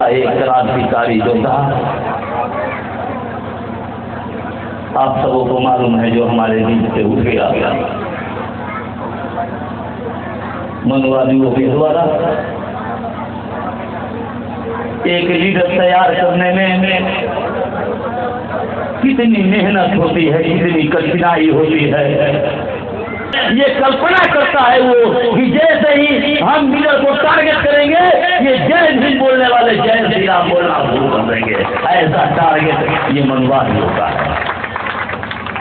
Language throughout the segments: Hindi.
एक क्रांतिकारी योद्धा आप सबों को मालूम है जो हमारे बीच से उठ गया मनुवादियों के द्वारा एक लीडर तैयार करने में कितनी मेहनत होती है, कितनी कठिनाई होती है। ये कल्पना करता है वो कि जैसे ही हम लीडर को टारगेट करेंगे ये जय भीम बोलने वाले जय श्री राम बोलना शुरू कर देंगे। ऐसा टारगेट ये मनुवादी होता है,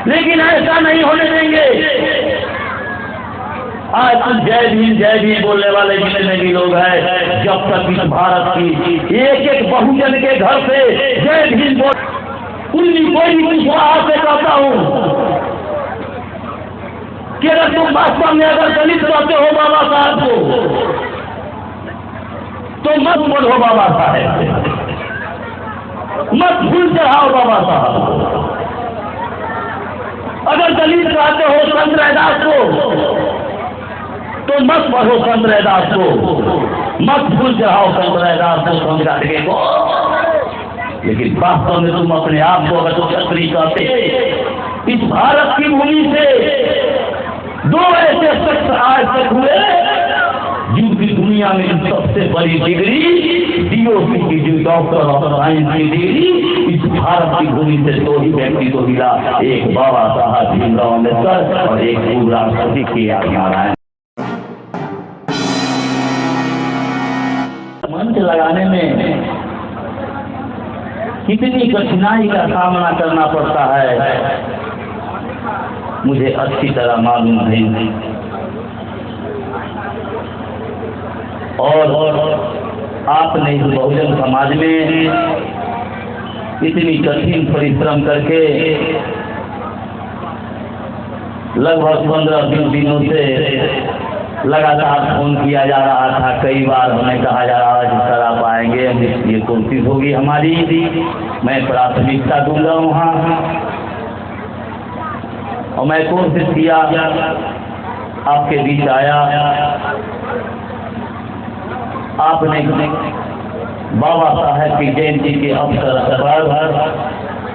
लेकिन ऐसा नहीं होने देंगे। आज तो जय भीम बोलने वाले जितने भी लोग हैं, जब तक इस भारत की एक एक बहुजन के घर से जय भीम बोल कोई भी आपसे कहता हूँ कि अगर तुम वास्तव में अगर दलित रहते हो बाबा साहब को, तो मत बोलो बाबा साहब, मत भूल चढ़ाओ बाबा साहब। अगर दलित रहते हो संत रैदास को, तो मत पढ़ो संत रैदास को, मत भूल चढ़ाओ संत रैदास को, समझा के को। लेकिन वास्तव में तुम अपने आप को अगर तो क्षत्रिय कहते, इस भारत की भूमि से दो ऐसे शख्स आज तक हुए जिनकी दुनिया में सबसे बड़ी डिग्री DOC की जो डॉक्टर ऑफ साइंस की डिग्री इस भारत की भूमि से दो ही व्यक्ति को मिला, एक बाबा साहब भीमराव अम्बेडकर और एक पूर्व राष्ट्रपति के.आर. नारायण। मंच लगाने में कितनी कठिनाई का सामना करना पड़ता है मुझे अच्छी तरह मालूम नहीं। और आपने इस बहुजन समाज में इतनी कठिन परिश्रम करके लगभग 15-20 दिनों से लगातार फोन किया जा रहा था। कई बार हमें कहा जा रहा है कि सर आप आएंगे, ये कोशिश होगी हमारी, मैं प्राथमिकता दूंगा वहाँ। और मैं कोशिश किया, आपके बीच आया। आपने बाबा साहब की जयंती के अवसर पर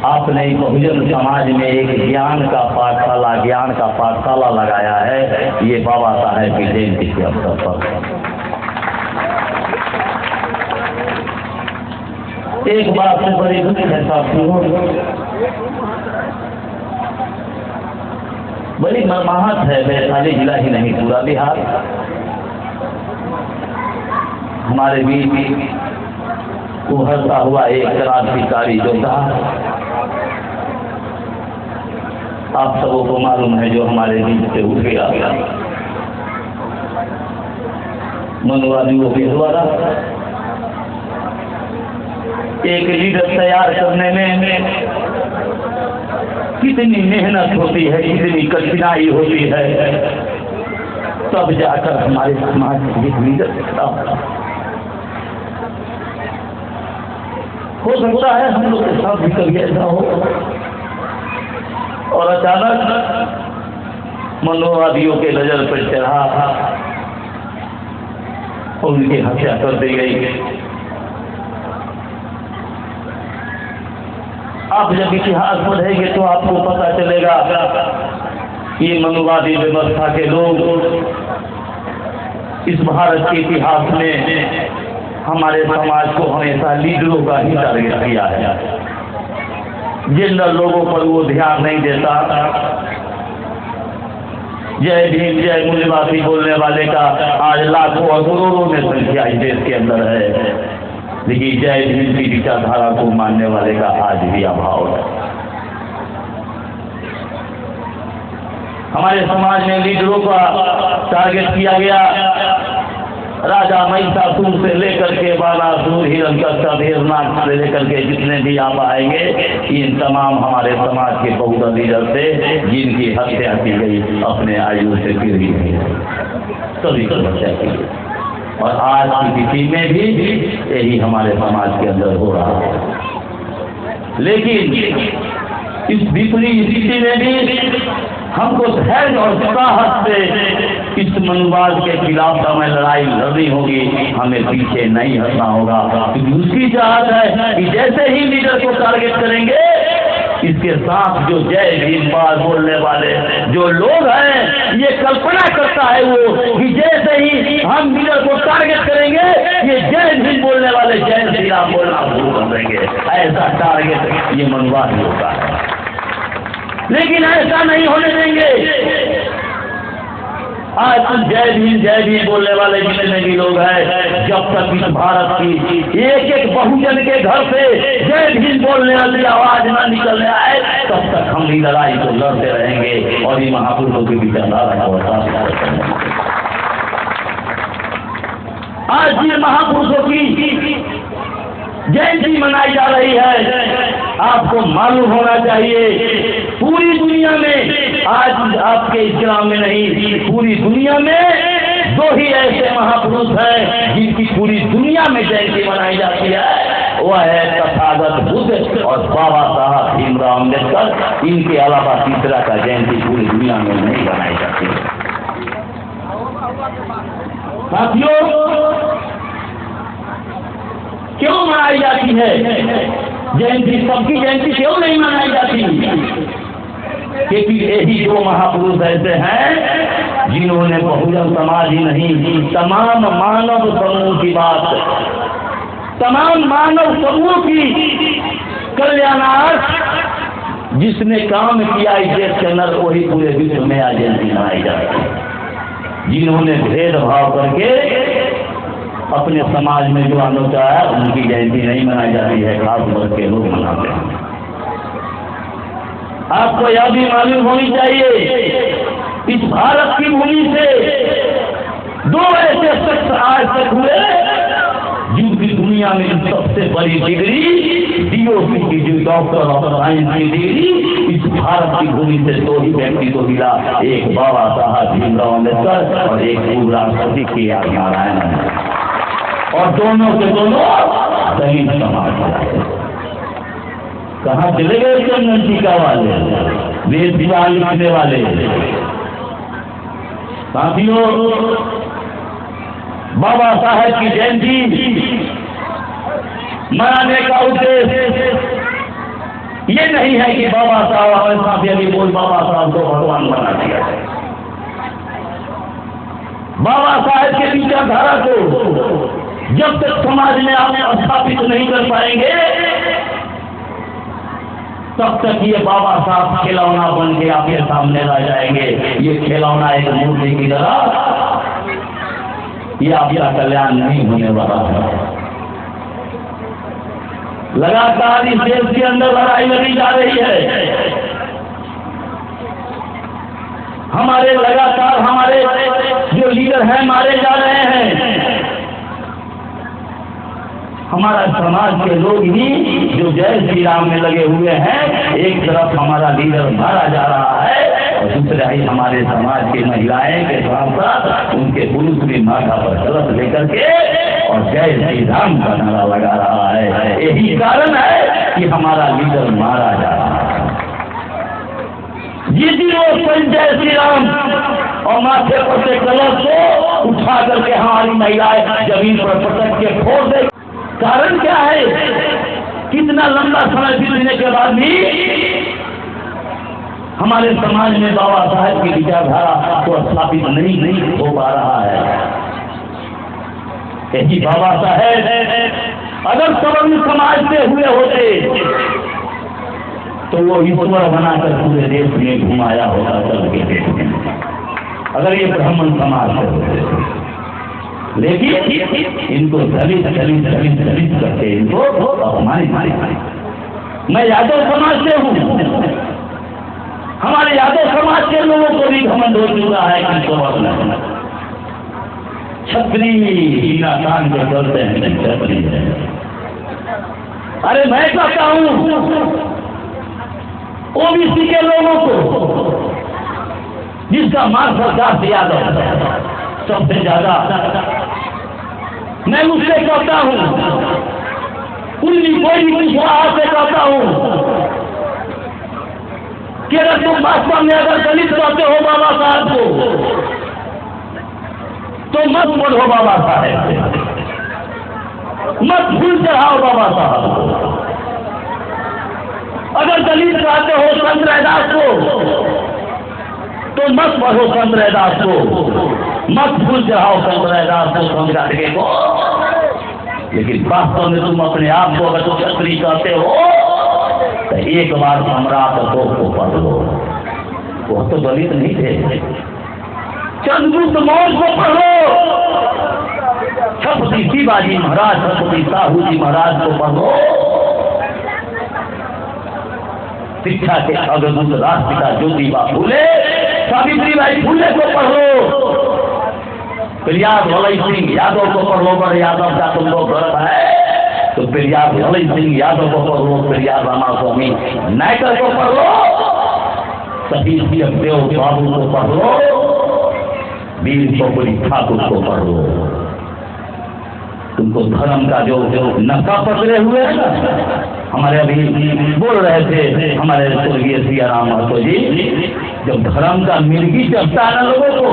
आपने बहुजन समाज में एक ज्ञान का पाठशाला लगाया है, ये बाबा साहब की जयंती के अवसर पर। एक बात से बड़ी दुख है साथियों, बड़ी मर्माहत है, वैशाली जिला ही नहीं पूरा बिहार हमारे बीच उभरता हुआ एक क्रांतिकारी योद्धा आप सबों को मालूम है जो हमारे बीच से उठ गया मनुवादियों के द्वारा एक लीडर तैयार करने में कितनी मेहनत होती है, कितनी कठिनाई होती है, तब जाकर हमारे समाज में एक लीडर दिखता हो सकता है हम लोग के साथ भी कभी ऐसा हो। और अचानक मनुवादियों के नजर पर चढ़ा और उनकी हत्या कर दी गई। आप जब इतिहास पढ़ेंगे तो आपको पता चलेगा ये मनुवादी व्यवस्था के लोग इस भारत के इतिहास में हमारे समाज को हमेशा लीडरों का ही टारगेट किया है। जनरल लोगों पर वो ध्यान नहीं देता। जय भीम जय मूल्यवादी बोलने वाले का आज लाखों और करोड़ों में संख्या इस देश के अंदर है, लेकिन जय भीम की विचारधारा को मानने वाले का आज भी अभाव है। हमारे समाज में लीडरों का टारगेट किया गया। राजा महिषासुर से लेकर के बालासुर, हिरण्यकश्यप, हिरण्याक्ष से लेकर के जितने भी आप आएंगे, इन तमाम हमारे समाज के बहुत लीडर थे जिनकी हत्या की गई अपने आयु से पीढ़ी में, सभी की हत्या की गई। और आज की तिथि में भी यही हमारे समाज के अंदर हो रहा है। लेकिन इस विपरीत स्थिति में भी हमको धैर्य और साहस से इस मनवाद के खिलाफ हमें लड़ाई लड़नी होगी, हमें पीछे नहीं हटना होगा, क्योंकि उसकी चाहत है कि जैसे ही लीडर को टारगेट करेंगे, इसके साथ जो जय भीम बात बोलने वाले जो लोग हैं, ये कल्पना करता है वो कि जैसे ही हम लीडर को टारगेट करेंगे, ये जय भीम बोलने वाले जय श्री राम बोलना शुरू कर देंगे। ऐसा टारगेट ये मनवाद होता है, लेकिन ऐसा नहीं होने देंगे। आज तुम जय भीम बोलने वाले जितने भी लोग हैं, जब तक इस भारत की एक एक बहुजन के घर से जय भीम बोलने वाली आवाज न निकलने आए, तब तक हम ये लड़ाई को लड़ते रहेंगे और ये महापुरुषों की विचारधारा को आज ये महापुरुषों की जयंती मनाई जा रही है। आपको मालूम होना चाहिए पूरी दुनिया में, आज आपके इस्लाम में नहीं, पूरी दुनिया में दो ही ऐसे महापुरुष हैं जिनकी पूरी दुनिया में जयंती मनाई जाती है। वह है तथागत बुद्ध और बाबा साहब भीमराव अम्बेडकर। इनके अलावा तीसरा का जयंती पूरी दुनिया में नहीं मनाई जाती है। साथियों, क्यों मनाई जाती है जयंती? सबकी जयंती क्यों नहीं मनाई जाती? क्योंकि यही दो महापुरुष ऐसे हैं जिन्होंने बहुजन समाज ही नहीं, तमाम मानव समूह की बात, तमाम मानव समूह की कल्याणार्थ जिसने काम किया इस देश के अंदर, वही पूरे विश्व में आज जयंती मनाई जाती है। जिन्होंने भेदभाव करके अपने समाज में जो अनोखा है, उनकी जयंती नहीं मनाई जाती है, खास वर्ग के लोग मनाते हैं। आपको यह भी मालूम होनी चाहिए, इस भारत की भूमि से दो ऐसे शख्स आज तक हुए जिनकी दुनिया में सबसे बड़ी डिग्री DOC की, जो डॉक्टर ऑफ साइंस की डिग्री, इस भारत की भूमि से दो ही व्यक्ति को मिला, एक बाबा साहब भीमराव अम्बेडकर और एक पूर्व राष्ट्रपति KR नारायण है। और दोनों के दोनों दलित समाज। कहाँ चले गए चंदन टीका वाले, वेद दीवान लिखने वाले? साथियों, बाबा साहब की जयंती मनाने का उद्देश्य ये नहीं है कि बाबा साहब अभी बोल बाबा साहब को भगवान बना दिया है। बाबा साहब के विचारधारा को जब तक समाज में आप स्थापित नहीं कर पाएंगे, तब तक ये बाबा साहब खिलौना बन के आपके सामने रह जाएंगे। ये खिलौना एक मूर्ति की तरह, ये आपका कल्याण नहीं होने वाला है। लगातार इस देश के अंदर लड़ाई लड़ी जा रही है। हमारे जो लीडर हैं मारे जा रहे हैं। हमारा समाज के लोग ही जो जय श्री राम में लगे हुए हैं, एक तरफ हमारा लीडर मारा जा रहा है और दूसरा ही हमारे समाज की महिलाएं के साथ साथ उनके पुरुष भी माथा पर कलश लेकर के और जय श्री राम का नारा लगा रहा है। यही कारण है कि हमारा लीडर मारा जा रहा है। यदि वो जय श्री राम और माथे पर से कलश को उठा करके हमारी महिलाएं जमीन पर पटक के फोड़ दे, कारण क्या है? कितना लंबा समय बीतने के बाद भी हमारे समाज में बाबा साहब की विचारधारा को स्थापित नहीं हो पा रहा है। यही बाबा साहब अगर सवर्ण समाज से हुए होते तो वो ईश्वर बनाकर पूरे देश में घुमाया होता चल के देश में, अगर ये ब्राह्मण समाज से होते। लेकिन इनको दलित करके इनको अपमानित। मैं यादव समाज से हूँ, हमारे यादव समाज के लोगों को भी घमंड हो चुका है कि इनको छत्री बिना कान के चलते हैं, छत्री है। अरे मैं कहता हूँ OBC के लोगों को, जिसका मान सरकार से यादव सबसे ज्यादा, मैं उससे कहता हूँ, कोई भी कुशवाहा से कहता हूँ कि अगर तुम वास्तव में अगर दलित कहते हो बाबा साहब को, तो मत पढ़ो बाबा साहेब से, मत फूल चढ़ाओ बाबा साहब को। अगर दलित चाहते हो संत रैदास को तो मत पढ़ो संत रैदास को, मत फूल चढ़ाओ संत रैदास को, संत गाडगे को। लेकिन वास्तव में तुम अपने आप को अगर तुम क्षत्रिय कहते हो तो एक बार सम्राट अशोक को पढ़ लो, वो तो दलित नहीं थे। चंद्रगुप्त मौर्य को पढ़ लो, छत्रपति शिवाजी महाराज, छत्रपति साहू जी महाराज को पढ़ लो, शिक्षा के अग्रदूत राष्ट्रपिता ज्योतिबा फूले, सावित्रीबाई फूले को पढ़ लो, पेरियार वलय सिंह यादव को पढ़ लो, पर यादव का तुम लोग गर्व है तो पेरियार वलय सिंह यादव को पढ़ लो, पेरियार रामास्वामी नायकर को पढ़ लो, सतीश देव बाबू को पढ़ लो, वीर चौधरी ठाकुर को पढ़ लो। तुमको धर्म का जो नशा पकड़े हुए है ना, हमारे अभी बोल रहे थे हमारे स्वर्गीय सियाराम महतो जी, जब धर्म का मिर्गी चढ़ता है ना लोगों को,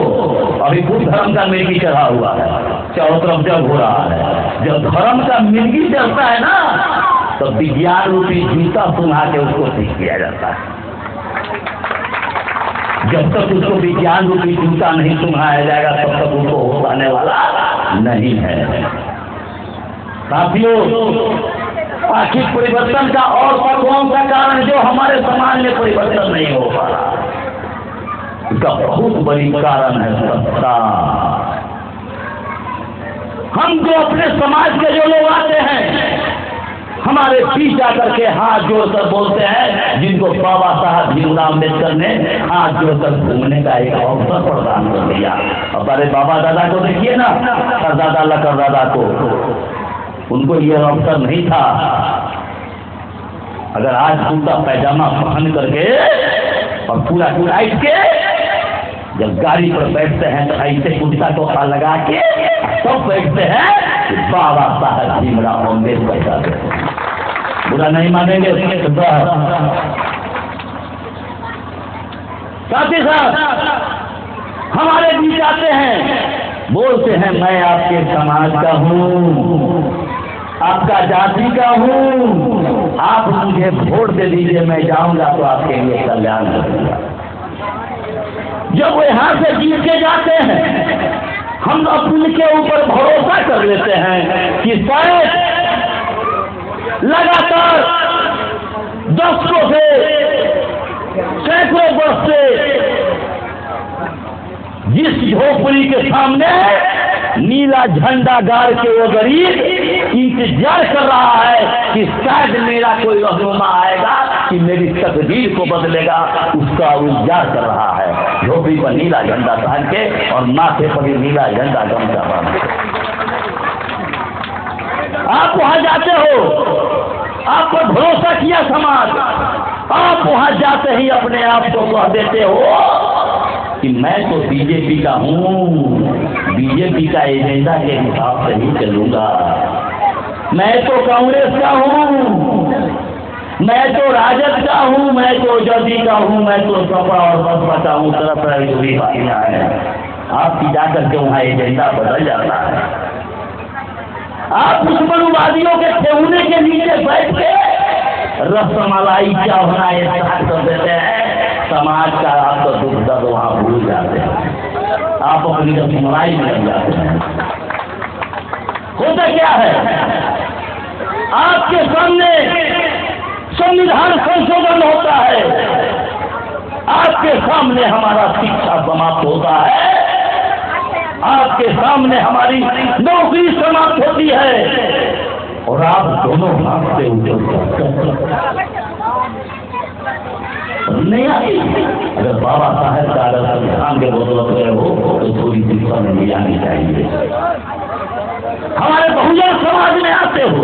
अभी खुद धर्म का मिर्गी चढ़ा हुआ है, चारों तरफ जब हो रहा है, जब धर्म का मिर्गी चढ़ता है ना तो विज्ञान रूपी जूता सुना के उसको सीख किया जाता है। जब तक उसको विज्ञान रूपी जूता नहीं सुनाया जाएगा तब तक उसको हो पाने वाला नहीं है। साथियों, आखिर परिवर्तन का और कौन सा कारण जो हमारे समाज में परिवर्तन नहीं हो पा रहा, इसका बहुत बड़ी कारण है सत्ता। हम जो अपने समाज के जो लोग आते हैं हमारे पीछे आकर के हाथ जोड़कर बोलते हैं, जिनको बाबा साहब भीमराव अम्बेडकर ने हाथ जोड़कर घूमने का एक अवसर प्रदान कर दिया। अब अरे बाबा दादा को देखिए ना, करदादा लकरदादा को, उनको यह अवसर नहीं था। अगर आज कुर्ता पैजामा पहन करके और पूरा टाइट के जब गाड़ी पर बैठते हैं तो ऐसे कुर्ता टोपा लगा के सब बैठते हैं, बाबा साहब भीमराव अम्बेडकर का बुरा नहीं मानेंगे। साथ ही साथ हमारे बीच आते हैं, बोलते हैं मैं आपके समाज का हूँ, आपका जाति का हूँ, आप मुझे वोट दे दीजिए, मैं जाऊंगा तो आपके लिए कल्याण करूंगा। जब वो यहाँ से जीत के जाते हैं हम अपने के ऊपर भरोसा कर लेते हैं कि शायद लगातार दशकों से सैकड़ों वर्ष से जिस झोपड़ी के सामने नीला झंडा गाड़ के वो गरीब इंतजार कर रहा है कि शायद मेरा कोई रहनुमा आएगा कि मेरी तकदीर को बदलेगा, उसका इंतजार कर रहा है। झोपड़ी पर नीला झंडा तान के और माथे पर नीला झंडा गमछा बांध के आप वहां जाते हो, आप पर भरोसा किया समाज, आप वहां जाते ही अपने आप को कह देते हो कि मैं तो बीजेपी का हूँ, बीजेपी का एजेंडा के हिसाब से ही चलूंगा, मैं तो कांग्रेस का हूँ, मैं तो राजद का हूँ, मैं तो जदी का हूँ, मैं तो सपा और बसपा का हूँ, तरह तरह की बुरी बातियां हैं। आपकी जाकर के वहाँ एजेंडा बदल जाता है। आप दुश्मनवादियों के ठेहुने के नीचे बैठ के रसमलाई क्या होना ये कर देते हैं, समाज का आपका दुख दर्द वहाँ भूल जाते हैं, आप अपनी रसमलाई में लग जाते हैं। होता क्या है, आपके सामने संविधान संशोधन होता है, आपके सामने हमारा शिक्षा समाप्त होता है, आपके सामने हमारी नौकरी समाप्त होती है और आप दोनों हाथ से नहीं आती। अगर बाबा साहब का अगर संविधान के बदौलत रहे हो तो थोड़ी दिशा में नहीं आनी चाहिए। हमारे बहुजन समाज में आते हो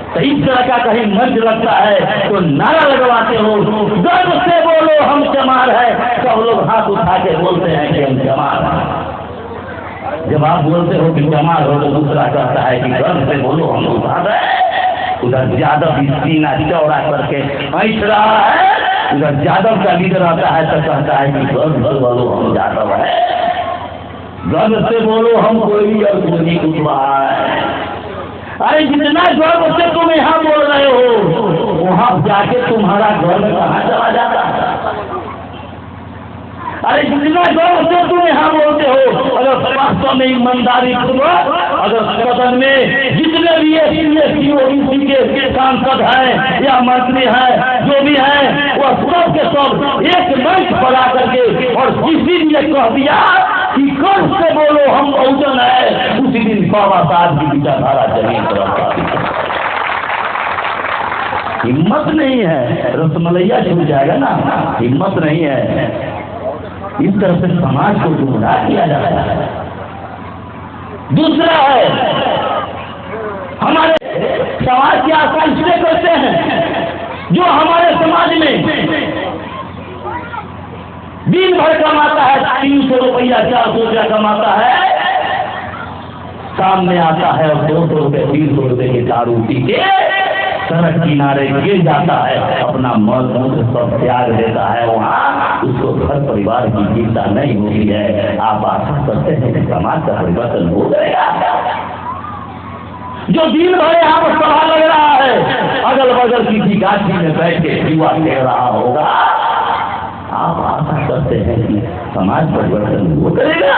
तो इस तरह का कहीं मंच लगता है तो नारा लगवाते हो, गर्व से बोलो हम चमार है, सब लोग हाथ उठा के बोलते हैं कि हम चमार हैं। जब आप बोलते हो कि चमार हो तो दूसरा कहता है कि गर्व से बोलो हम उठार है। उधर यादव सीना चौड़ा करके ऐठ रहा है, उधर यादव का लीडर आता है तो कहता है कि गर्व से बोलो हम यादव है। गर्व से बोलो हम कोई और कुछ नहीं कुछ रहा है। अरे जितना गर्व से तुम यहाँ बोल रहे हो वहां जाके तुम्हारा गर्व कहाँ चला जाता है? अरे जितना गर्व से तुम यहाँ बोलते हो, अगर वास्तव में ईमानदारी पूर्वक अगर सदन में जितने भी ओबीसी के सांसद हैं या मंत्री हैं जो भी हैं वह सब के सब एक मंच पर आकर के और किसी ने कह दिया कि गर्व से बोलो हम बहुजन है, उसी दिन बाबा साहब की विचारधारा जमीन पर। हिम्मत नहीं है, रसमलैया छूट जाएगा ना, हिम्मत नहीं है। इस तरह से समाज को गुमराह किया जाता है। दूसरा है हमारे समाज की आशा इससे करते हैं जो हमारे समाज में दिन भर कमाता है 300 रुपया 400 रुपया कमाता है, सामने आता है और 200 रुपये 300 रुपये की दारू पी के सड़क किनारे गिर जाता है, अपना मल मूत्र सब त्याग देता है, वहाँ उसको घर परिवार की चिंता नहीं होती है। आप आशा करते हैं कि समाज का परिवर्तन हो जाएगा? जो दिन भर यहाँ पर सभा लग रहा है, अगल बगल किसी गाछी में बैठ के युवा कह रहा होगा, आप आशा करते हैं कि समाज परिवर्तन हो करेगा?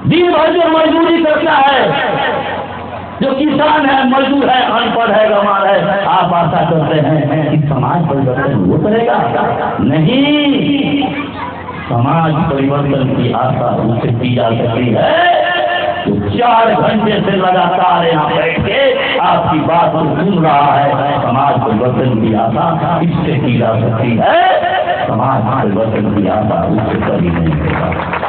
दिन भर जो मजदूरी करता है, जो किसान है, मजदूर है, अनपढ़ है, गंवार है, आप आशा करते हैं कि समाज परिवर्तन हो करेगा? नहीं, समाज परिवर्तन की आशा उनसे की जा सकती है तो 4 घंटे से लगातार यहाँ बैठ के आपकी बात सुन रहा है। समाज परिवर्तन की आशा इससे की जा सकती है, समाज परिवर्तन की आशा उससे कभी नहीं होगा।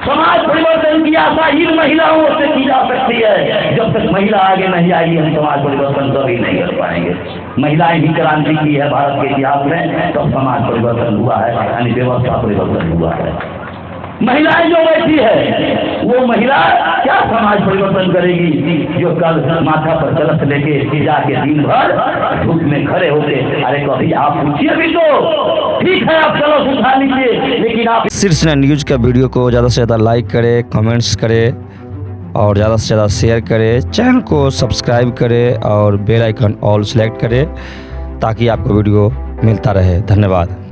समाज परिवर्तन की आशा इन महिलाओं से की जा सकती है। जब तक महिला आगे नहीं आएगी हम समाज परिवर्तन कभी नहीं कर पाएंगे। महिलाएं ही क्रांति की है भारत के इतिहास में, तब समाज परिवर्तन हुआ है, यानी व्यवस्था परिवर्तन हुआ है। महिलाएं जो बैठी है वो महिला क्या समाज परिवर्तन करेगी? जो कल माथा पर कलश लेके जाके दिन भर धूप में खड़े होते, अरे कभी आप पूछिए भी तो ठीक है आप कलश उठा लीजिए, लेकिन आप शीर्ष न्यूज का वीडियो को ज़्यादा से ज़्यादा लाइक करें, कमेंट्स करें और ज़्यादा से ज़्यादा शेयर करें, चैनल को सब्सक्राइब करें और बेल आइकन ऑल सेलेक्ट करें ताकि आपको वीडियो मिलता रहे। धन्यवाद।